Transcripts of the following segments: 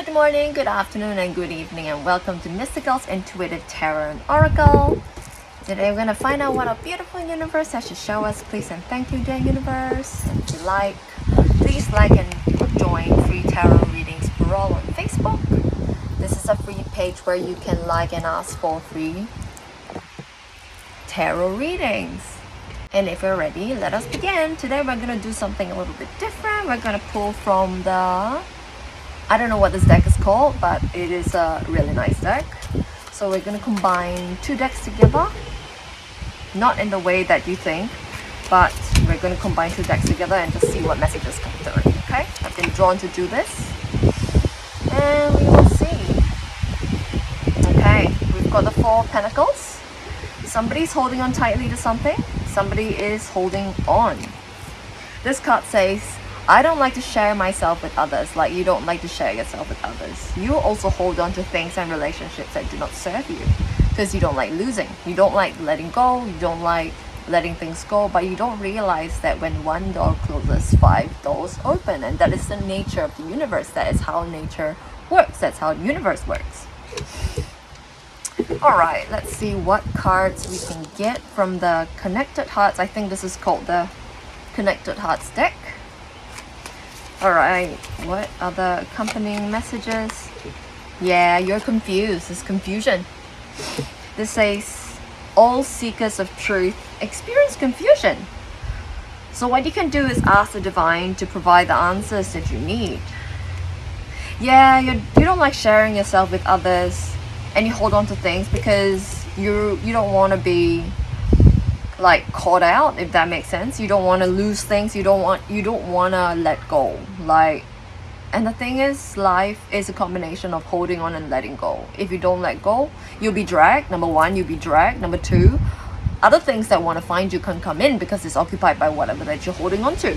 Good morning, good afternoon, and good evening, and welcome to Mystigal's Intuitive Tarot and Oracle. Today we're going to find out what our beautiful universe has to show us. Please and thank you, dear universe. And if you like, please like and join free tarot readings for all on Facebook. This is a free page where you can like and ask for free tarot readings. And if you're ready, let us begin. Today we're going to do something a little bit different. We're going to pull from the... I don't know what this deck is called, but it is a really nice deck. So we're going to combine two decks together. Not in the way that you think, but we're going to combine two decks together and just see what messages come through. Okay? I've been drawn to do this. And we will see. Okay, we've got the Four of Pentacles. Somebody's holding on tightly to something. Somebody is holding on. This card says, I don't like to share myself with others like you don't like to share yourself with others. You also hold on to things and relationships that do not serve you because you don't like losing. You don't like letting go. You don't like letting things go, but you don't realize that when one door closes, 5 doors open, and that is the nature of the universe. That is how nature works. That's how the universe works. Alright, let's see what cards we can get from the Connected Hearts. I think this is called the Connected Hearts deck. Alright, what are the accompanying messages? Yeah, you're confused. It's confusion. This says, all seekers of truth experience confusion. So what you can do is ask the divine to provide the answers that you need. Yeah, you don't like sharing yourself with others and you hold on to things because you don't want to be like caught out, if that makes sense. You don't want to lose things. You don't want to let go. And the thing is, life is a combination of holding on and letting go. If you don't let go, you'll be dragged. Number one, you'll be dragged. Number two, other things that want to find you can come in because it's occupied by whatever that you're holding on to.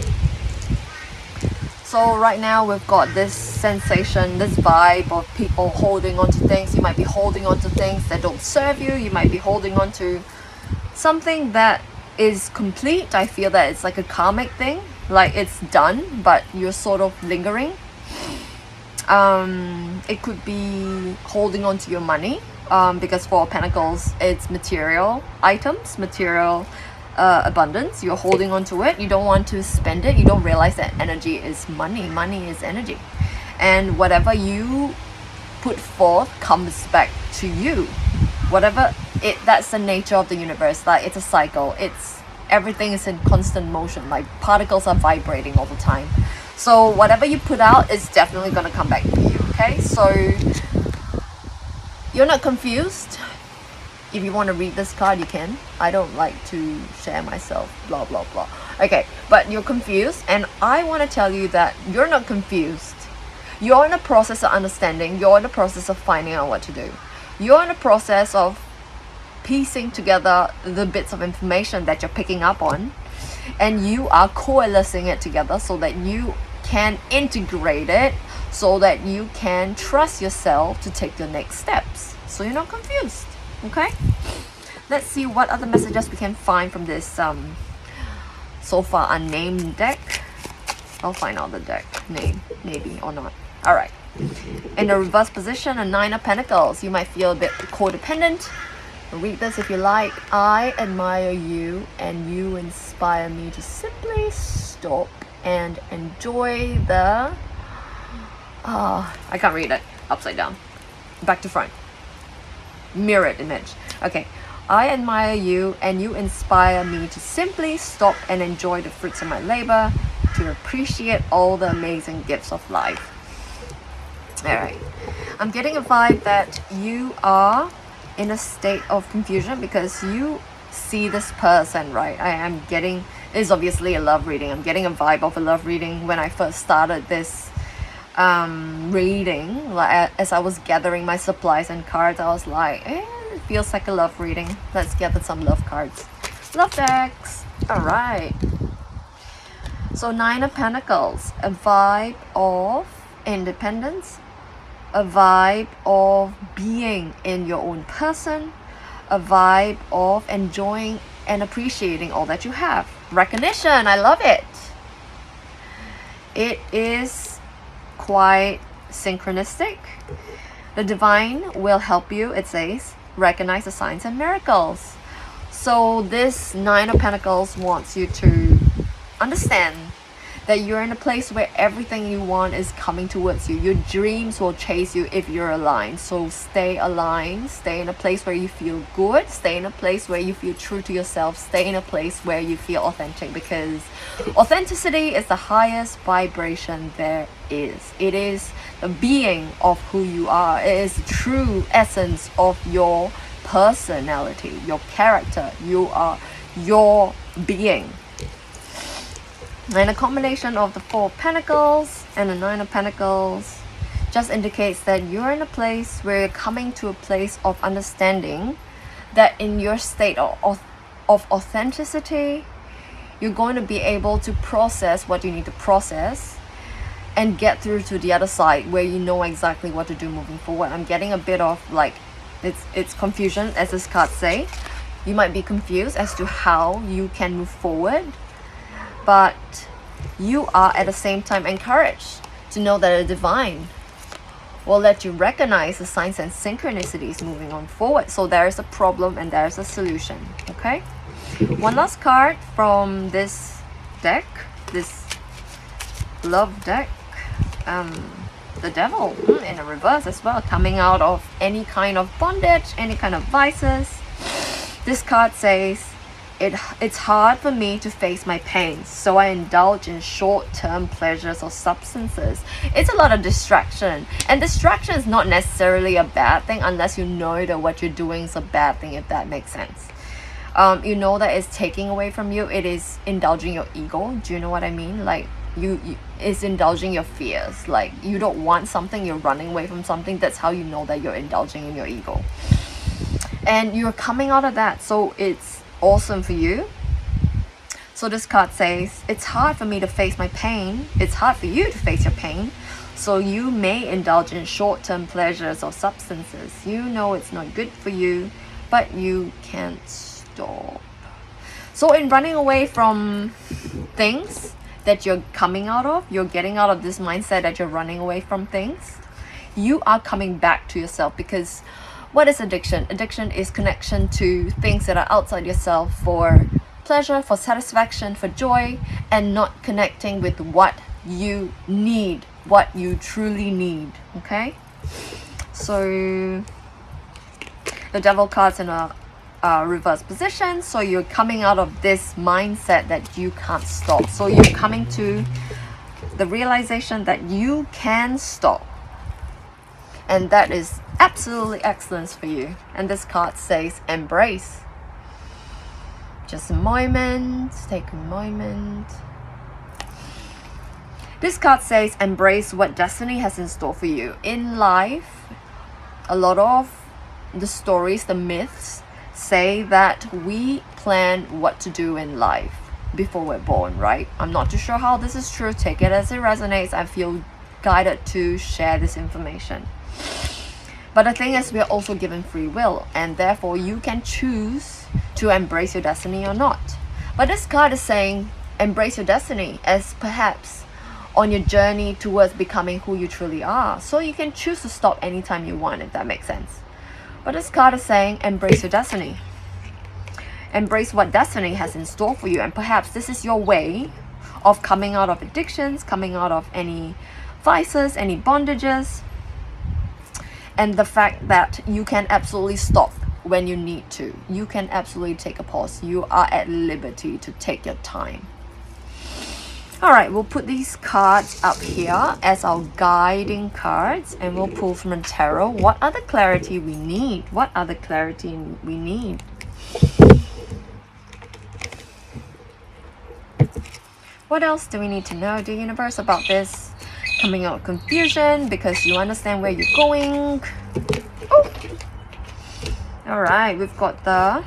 So right now we've got this sensation, this vibe of people holding on to things. You might be holding on to things that don't serve you. You might be holding on to something that is complete. I feel that it's like a karmic thing, like it's done, but you're sort of lingering. It could be holding on to your money, because Four of Pentacles, it's material items, material abundance. You're holding on to it. You don't want to spend it. You don't realize that energy is money. Money is energy, and whatever you put forth comes back to you. Whatever that's the nature of the universe. Like, it's a cycle. Everything is in constant motion. Like, particles are vibrating all the time. So whatever you put out is definitely going to come back to you. Okay, so you're not confused. If you want to read this card, you can. I don't like to share myself, blah blah blah. Okay, but you're confused, and I want to tell you that you're not confused. You're in a process of understanding. You're in the process of finding out what to do. You're in the process of piecing together the bits of information that you're picking up on, and you are coalescing it together so that you can integrate it, so that you can trust yourself to take your next steps. So you're not confused. Okay, let's see what other messages we can find from this so far unnamed deck. I'll find out the deck name, maybe, or not. All right, in the reverse position, a Nine of Pentacles. You might feel a bit codependent. Read this if you like. I admire you and you inspire me to simply stop and enjoy the... I can't read it. Upside down. Back to front. Mirrored image. Okay. I admire you and you inspire me to simply stop and enjoy the fruits of my labor, to appreciate all the amazing gifts of life. Alright. I'm getting a vibe that you are in a state of confusion because you see this person, right? I am getting... It's obviously a love reading. I'm getting a vibe of a love reading. When I first started this reading, like, as I was gathering my supplies and cards, I was like, it feels like a love reading. Let's gather some love cards. Love decks. Alright. So Nine of Pentacles, a vibe of independence, a vibe of being in your own person, a vibe of enjoying and appreciating all that you have. Recognition, I love it. It is quite synchronistic. The divine will help you, it says, recognize the signs and miracles. So this Nine of Pentacles wants you to understand that you're in a place where everything you want is coming towards you. Your dreams will chase you if you're aligned. So stay aligned, stay in a place where you feel good, stay in a place where you feel true to yourself, stay in a place where you feel authentic, because authenticity is the highest vibration there is. It is the being of who you are. It is the true essence of your personality, your character. You are your being. And a combination of the Four of Pentacles and the Nine of Pentacles just indicates that you're in a place where you're coming to a place of understanding that in your state of authenticity, you're going to be able to process what you need to process and get through to the other side where you know exactly what to do moving forward. I'm getting a bit of like, it's confusion, as this card say. You might be confused as to how you can move forward, but you are at the same time encouraged to know that the divine will let you recognize the signs and synchronicities moving on forward. So there is a problem and there is a solution. Okay, one last card from this deck, this love deck. The Devil in a reverse as well, coming out of any kind of bondage, any kind of vices. This card says, it's hard for me to face my pain, so I indulge in short-term pleasures or substances. It's a lot of distraction, and distraction is not necessarily a bad thing unless you know that what you're doing is a bad thing, if that makes sense. You know that it's taking away from you, it is indulging your ego. Do you know what I mean? Like you it's indulging your fears. Like you don't want something, you're running away from something. That's how you know that you're indulging in your ego, and you're coming out of that. So it's awesome for you. So this card says, it's hard for me to face my pain, it's hard for you to face your pain, so you may indulge in short-term pleasures or substances. You know it's not good for you, but you can't stop. So in running away from things that you're coming out of, you're getting out of this mindset that you're running away from things, you are coming back to yourself. Because what is addiction? Addiction is connection to things that are outside yourself for pleasure, for satisfaction, for joy, and not connecting with what you need, what you truly need. Okay, so the Devil card's in a reverse position, so you're coming out of this mindset that you can't stop. So you're coming to the realization that you can stop, and that is absolutely excellence for you. And this card says embrace. Just a moment, take a moment. This card says embrace what destiny has in store for you. In life, a lot of the stories, the myths, say that we plan what to do in life before we're born, right? I'm not too sure how this is true. Take it as it resonates. I feel guided to share this information. But the thing is, we are also given free will, and therefore you can choose to embrace your destiny or not. But this card is saying embrace your destiny as perhaps on your journey towards becoming who you truly are. So you can choose to stop anytime you want, if that makes sense. But this card is saying embrace your destiny. Embrace what destiny has in store for you, and perhaps this is your way of coming out of addictions, coming out of any vices, any bondages, and the fact that you can absolutely stop when you need to. You can absolutely take a pause. You are at liberty to take your time. Alright, we'll put these cards up here as our guiding cards, and we'll pull from the tarot what other clarity we need. What other clarity we need. What else do we need to know, dear universe, about this coming out of confusion, because you understand where you're going? Oh. Alright, we've got the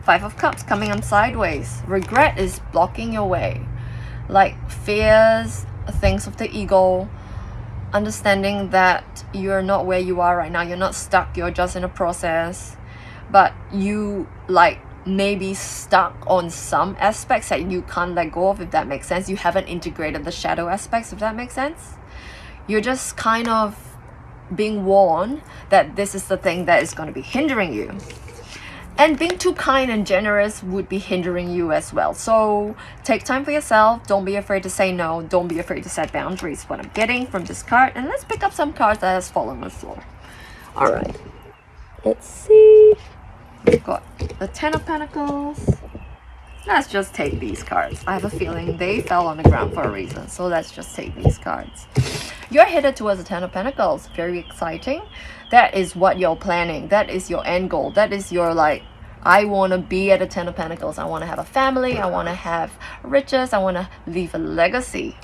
Five of Cups coming on sideways. Regret is blocking your way. Like fears, things of the ego, understanding that you're not where you are right now. You're not stuck, you're just in a process. But you like maybe stuck on some aspects that you can't let go of, if that makes sense. You haven't integrated the shadow aspects, if that makes sense. You're just kind of being warned that this is the thing that is going to be hindering you. And being too kind and generous would be hindering you as well. So take time for yourself. Don't be afraid to say no. Don't be afraid to set boundaries. What I'm getting from this card. And let's pick up some cards that has fallen on the floor. All right. Let's see. We've got the Ten of Pentacles. Let's just take these cards. I have a feeling they fell on the ground for a reason. So let's just take these cards. You're headed towards the Ten of Pentacles. Very exciting. That is what you're planning. That is your end goal. That is your like, I want to be at the Ten of Pentacles. I want to have a family. I want to have riches. I want to leave a legacy.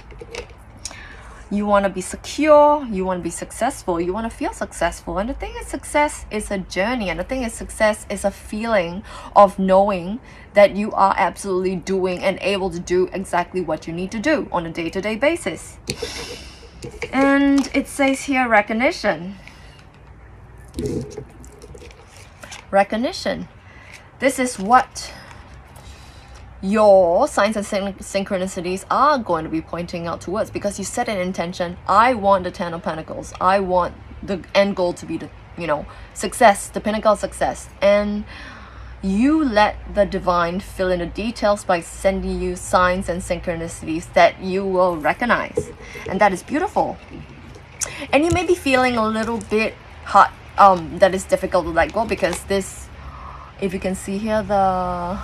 You want to be secure. You want to be successful. You want to feel successful. And the thing is, success is a journey. And the thing is, success is a feeling of knowing that you are absolutely doing and able to do exactly what you need to do on a day-to-day basis. And it says here, recognition. Recognition. This is what your signs and synchronicities are going to be pointing out towards, because you set an intention. I want the Ten of Pentacles. I want the end goal to be the, you know, success, the pinnacle of success. And you let the divine fill in the details by sending you signs and synchronicities that you will recognize. And that is beautiful. And you may be feeling a little bit hot, that is difficult to let go, because this, if you can see here, the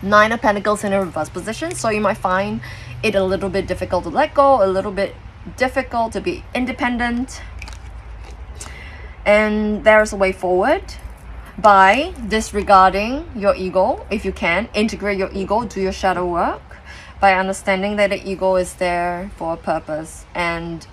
Nine of Pentacles in a reverse position. So you might find it a little bit difficult to let go, a little bit difficult to be independent. And there's a way forward by disregarding your ego. If you can, integrate your ego, do your shadow work by understanding that the ego is there for a purpose, and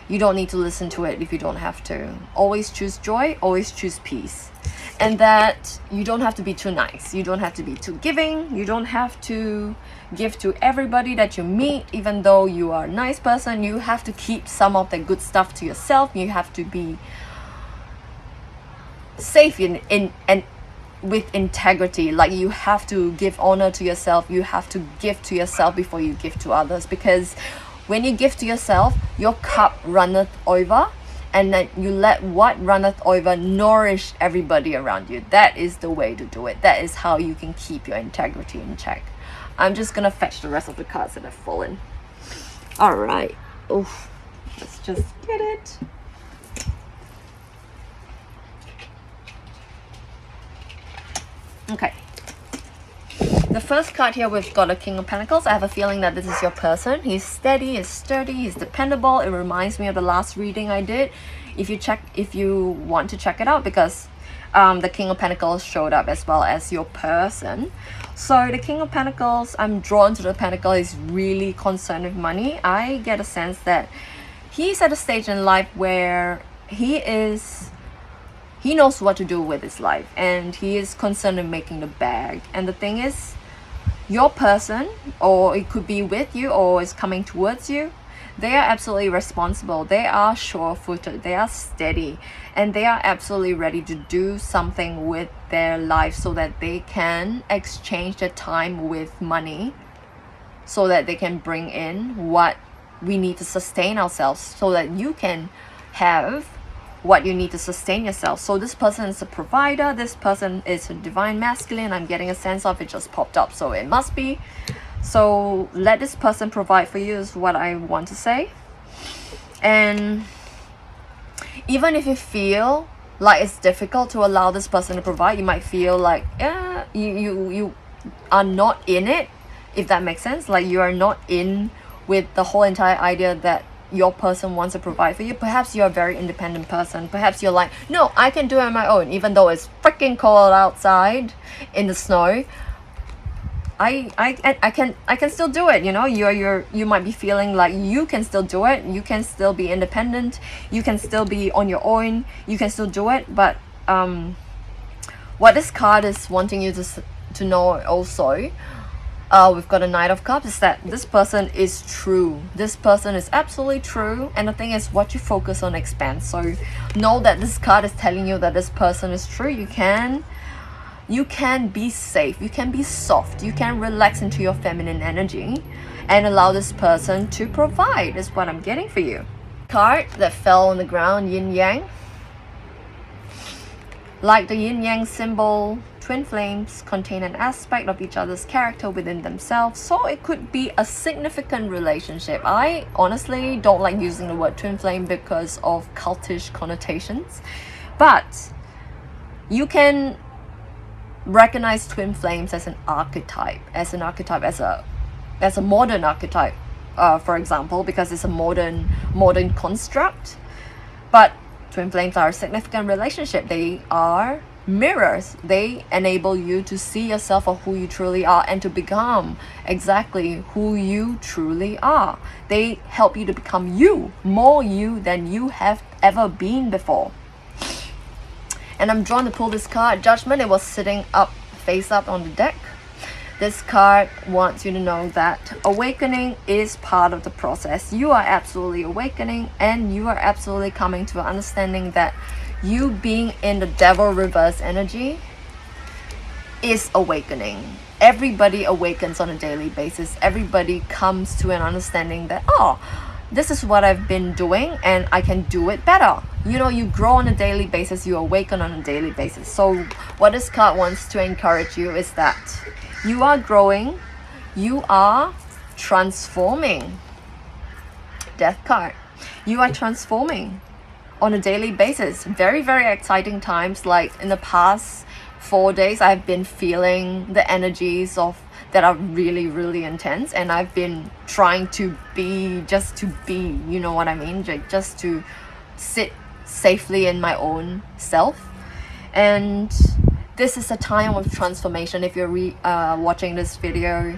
you don't need to listen to it if you don't have to. Always choose joy, always choose peace. And that you don't have to be too nice. You don't have to be too giving. You don't have to give to everybody that you meet, even though you are a nice person. You have to keep some of the good stuff to yourself. You have to be safe and with integrity. Like, you have to give honor to yourself. You have to give to yourself before you give to others, because when you give to yourself, your cup runneth over, and then you let what runneth over nourish everybody around you. That is the way to do it. That is how you can keep your integrity in check. I'm just gonna fetch the rest of the cards that have fallen. All right. Oof. Let's just get it. Okay. The first card here, we've got a King of Pentacles. I have a feeling that this is your person. He's steady, he's sturdy, he's dependable. It reminds me of the last reading I did. If you want to check it out, because the King of Pentacles showed up as well as your person. So the King of Pentacles, I'm drawn to the Pentacle, is really concerned with money. I get a sense that he's at a stage in life where he knows what to do with his life, and he is concerned in making the bag. And the thing is, your person, or it could be with you or is coming towards you, they are absolutely responsible. They are sure-footed, they are steady, and they are absolutely ready to do something with their life so that they can exchange their time with money, so that they can bring in what we need to sustain ourselves, so that you can have what you need to sustain yourself. So this person is a provider. This person is a divine masculine. I'm getting a sense of it, just popped up, so it must be. So let this person provide for you is what I want to say. And even if you feel like it's difficult to allow this person to provide, you might feel like you are not in it, if that makes sense. Like, you are not in with the whole entire idea that your person wants to provide for you. Perhaps you're a very independent person. Perhaps you're like, no, I can do it on my own, even though it's freaking cold outside in the snow. I can still do it. You know, you might be feeling like you can still do it. You can still be independent. You can still be on your own. You can still do it. But what this card is wanting you to know also, we've got a Knight of Cups, is that this person is true. This person is absolutely true. And the thing is, what you focus on expands. So know that this card is telling you that this person is true. You can be safe. You can be soft. You can relax into your feminine energy and allow this person to provide, is what I'm getting for you. card that fell on the ground, yin yang. Like the yin yang symbol, twin flames contain an aspect of each other's character within themselves, so it could be a significant relationship. I honestly don't like using the word twin flame because of cultish connotations, but you can recognize twin flames as an archetype, as a modern archetype, for example, because it's a modern construct. But twin flames are a significant relationship. They are mirrors. They enable you to see yourself for who you truly are and to become exactly who you truly are. They help you to become you, more you than you have ever been before. And I'm drawn to pull this card, Judgment. It was sitting up, face up on the deck. This card wants you to know that awakening is part of the process. You are absolutely awakening, and you are absolutely coming to an understanding that you being in the devil reverse energy is awakening. Everybody awakens on a daily basis. Everybody comes to an understanding that, oh, this is what I've been doing and I can do it better. You know, you grow on a daily basis, you awaken on a daily basis. So what this card wants to encourage you is that you are growing, you are transforming. Death card. You are transforming on a daily basis. Very, very exciting times. Like in the past 4 days, I've been feeling the energies of that are really, really intense, and I've been trying to be, just to be, you know what I mean? Just to sit safely in my own self. And this is a time of transformation. If you're watching this video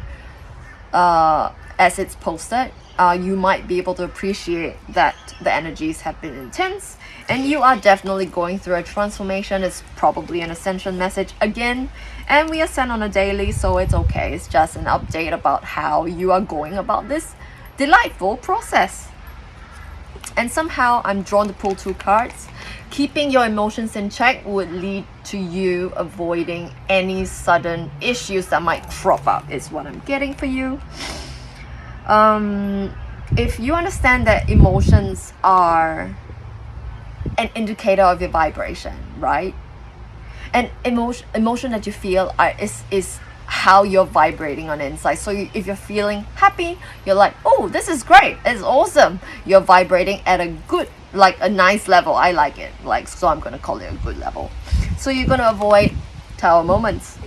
as it's posted, you might be able to appreciate that the energies have been intense, and you are definitely going through a transformation. It's probably an ascension message again, and we ascend on a daily, so it's okay. It's just an update about how you are going about this delightful process. And somehow I'm drawn to pull 2 cards. Keeping your emotions in check would lead to you avoiding any sudden issues that might crop up, is what I'm getting for you. If you understand that emotions are an indicator of your vibration, right? And emotion that you feel is how you're vibrating on the inside. So if you're feeling happy, you're like, oh, this is great, it's awesome. You're vibrating at a good, like a nice level. I like it, like, so I'm gonna call it a good level. So you're gonna avoid tower moments,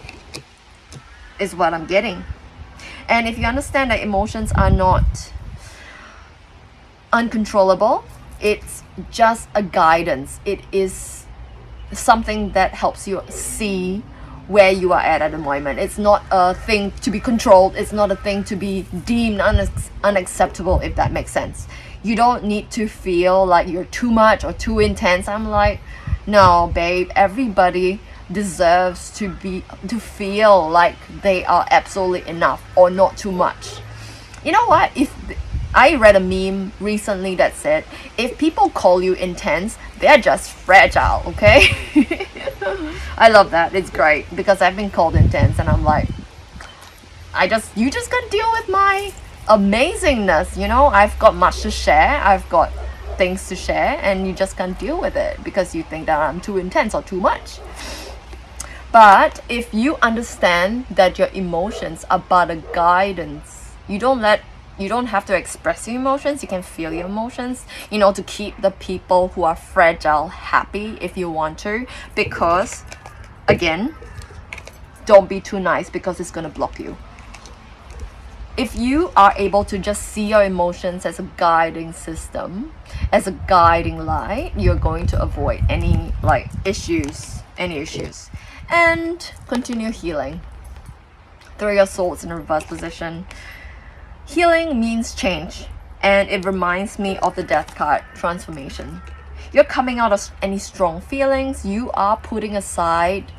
is what I'm getting. And if you understand that emotions are not uncontrollable, it's just a guidance. It is something that helps you see where you are at the moment. It's not a thing to be controlled. It's not a thing to be deemed unacceptable, if that makes sense. You don't need to feel like you're too much or too intense. I'm like, no, babe, everybody deserves to feel like they are absolutely enough or not too much. You know what? If I read a meme recently that said, if people call you intense, they're just fragile, okay? I love that. It's great because I've been called intense, and I'm like, you just gotta deal with my amazingness, you know? I've got much to share. I've got things to share, and you just can't deal with it because you think that I'm too intense or too much. But if you understand that your emotions are but a guidance, you don't have to express your emotions. You can feel your emotions, you know, to keep the people who are fragile happy if you want to. Because, again, don't be too nice because it's going to block you. If you are able to just see your emotions as a guiding system, as a guiding light, you're going to avoid any issues. And continue healing. 3 of Swords in a reverse position. Healing means change, and it reminds me of the Death card, transformation. You're coming out of any strong feelings. You are putting aside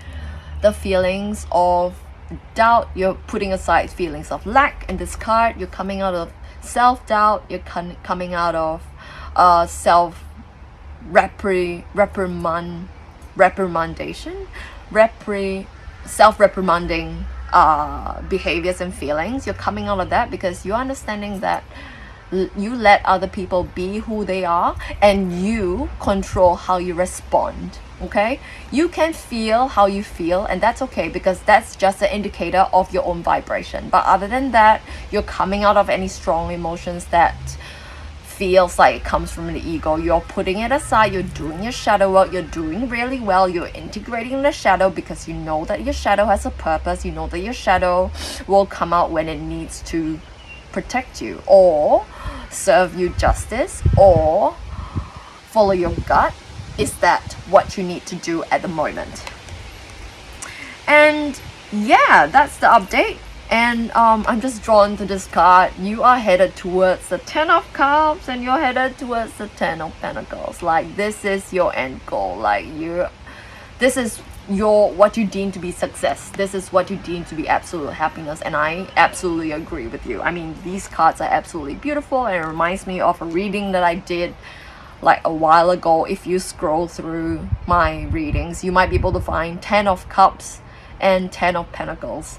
the feelings of doubt. You're putting aside feelings of lack in this card. You're coming out of self-doubt. You're coming out of self-reprimanding behaviors and feelings. You're coming out of that because you're understanding that You let other people be who they are, and you control how you respond. Okay, you can feel how you feel, and that's okay, because that's just an indicator of your own vibration. But other than that, you're coming out of any strong emotions that feels like it comes from the ego. You're putting it aside, you're doing your shadow work, you're doing really well, you're integrating the shadow, because you know that your shadow has a purpose. You know that your shadow will come out when it needs to protect you, or serve you justice, or follow your gut. Is that what you need to do at the moment? And yeah, that's the update. And I'm just drawn to this card. You are headed towards the 10 of Cups, and you're headed towards the 10 of Pentacles. Like, this is your end goal. Like, this is what you deem to be success. This is what you deem to be absolute happiness, and I absolutely agree with you. I mean, these cards are absolutely beautiful, and it reminds me of a reading that I did like a while ago. If you scroll through my readings, you might be able to find 10 of Cups and 10 of Pentacles.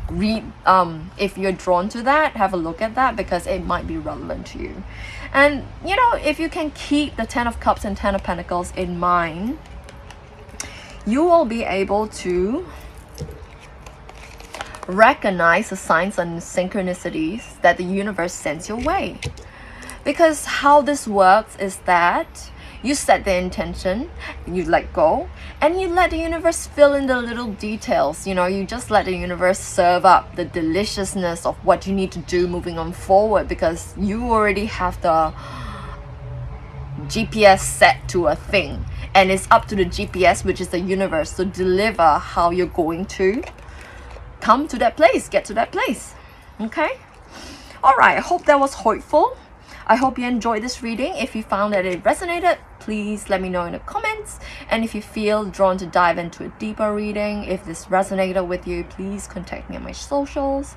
Read, if you're drawn to that, have a look at that, because it might be relevant to you. And you know, if you can keep the 10 of Cups and 10 of Pentacles in mind, you will be able to recognize the signs and synchronicities that the universe sends your way. Because how this works is that you set the intention, you let go, and you let the universe fill in the little details. You know, you just let the universe serve up the deliciousness of what you need to do moving on forward, because you already have the GPS set to a thing, and it's up to the GPS, which is the universe, to deliver how you're going to come to that place, get to that place. Okay? Alright, I hope that was hopeful. I hope you enjoyed this reading. If you found that it resonated, please let me know in the comments. And if you feel drawn to dive into a deeper reading, if this resonated with you, please contact me on my socials.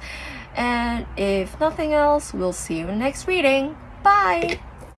And if nothing else, we'll see you in the next reading. Bye!